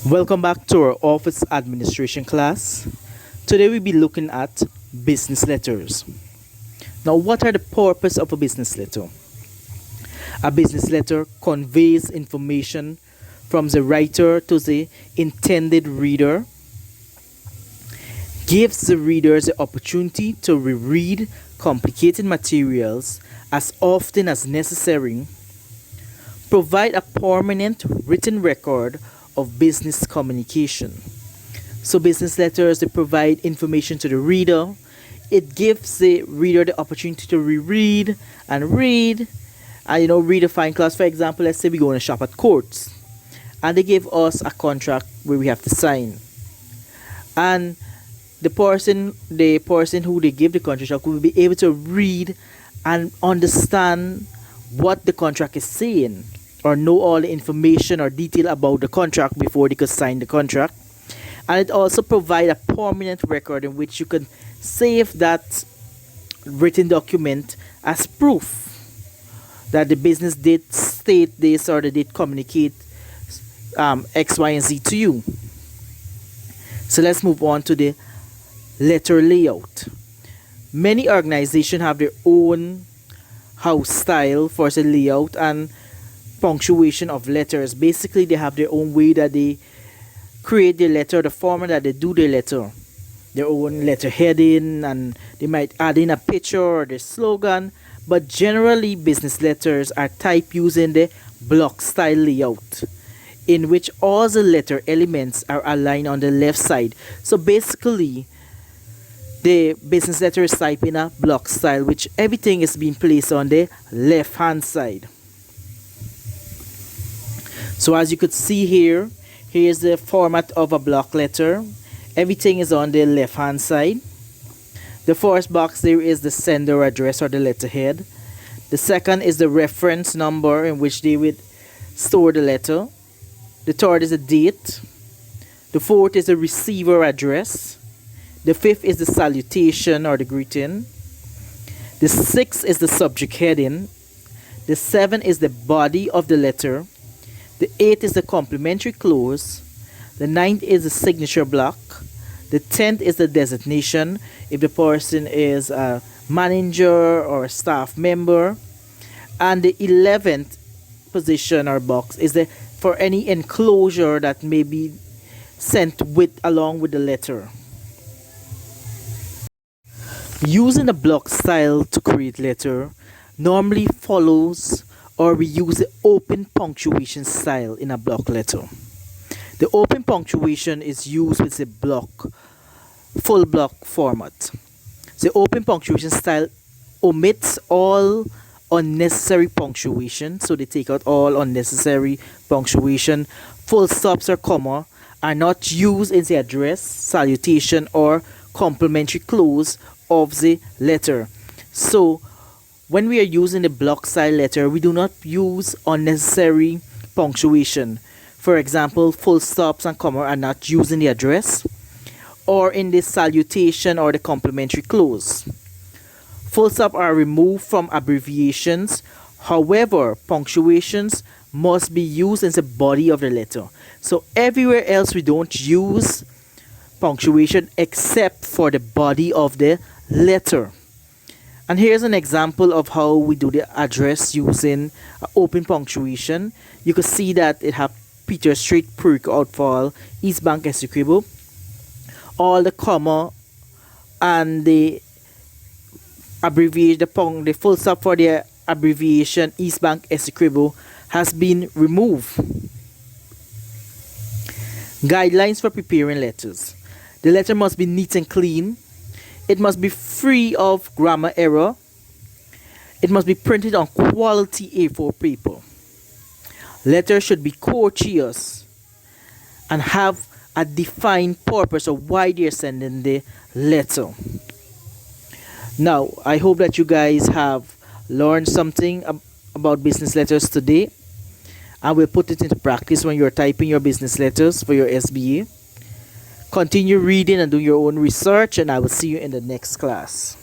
Welcome back to our office administration class. Today we'll be looking at business letters. Now, what are the purpose of a business letter? A business letter conveys information from the writer to the intended reader, gives the readers the opportunity to reread complicated materials as often as necessary, provide a permanent written record of business communication. So business letters, they provide information to the reader. It gives the reader the opportunity to reread and read and read a fine class. For example, let's say we go in a shop at Courts and they give us a contract where we have to sign. And the person who they give the contract will be able to read and understand what the contract is saying, or know all the information or detail about the contract before they could sign the contract. And it also provides a permanent record in which you can save that written document as proof that the business did state this or they did communicate X, Y, and Z to you. So let's move on to the letter layout. Many organizations have their own house style for the layout and punctuation of letters. Basically, they have their own way that they create their letter, the format that they do their letter, their own letter heading, and they might add in a picture or their slogan. But generally, business letters are typed using the block style layout, in which all the letter elements are aligned on the left side. So basically, the business letter is typed in a block style, which everything is being placed on the left hand side. So as you could see here, here's the format of a block letter. Everything is on the left hand side. The first box there is the sender address or the letterhead. The second is the reference number in which they would store the letter. The third is the date. The fourth is the receiver address. The fifth is the salutation or the greeting. The sixth is the subject heading. The seventh is the body of the letter. The 8th is the complimentary close. The 9th is the signature block. The 10th is the designation if the person is a manager or a staff member. And the 11th position or box is for any enclosure that may be sent along with the letter. Using the block style to create letter normally follows, or we use the open punctuation style in a block letter. The open punctuation is used with the full block format. The open punctuation style omits all unnecessary punctuation, so they take out all unnecessary punctuation. Full stops or comma are not used in the address, salutation, or complimentary close of the letter. So when we are using the block style letter, we do not use unnecessary punctuation. For example, full stops and comma are not used in the address or in the salutation or the complimentary close. Full stop are removed from abbreviations. However, punctuations must be used in the body of the letter. So everywhere else we don't use punctuation except for the body of the letter. And here's an example of how we do the address using open punctuation. You can see that it have Peter Street, Puerto Outfall, East Bank, Essequibo. All the comma and the abbreviation, the full stop for the abbreviation East Bank, Essequibo has been removed. Guidelines for preparing letters. The letter must be neat and clean. It must be free of grammar error. It must be printed on quality A4 paper. Letters should be courteous and have a defined purpose of why they're sending the letter. Now, I hope that you guys have learned something about business letters today, and will put it into practice when you're typing your business letters for your SBA. Continue reading and do your own research, and I will see you in the next class.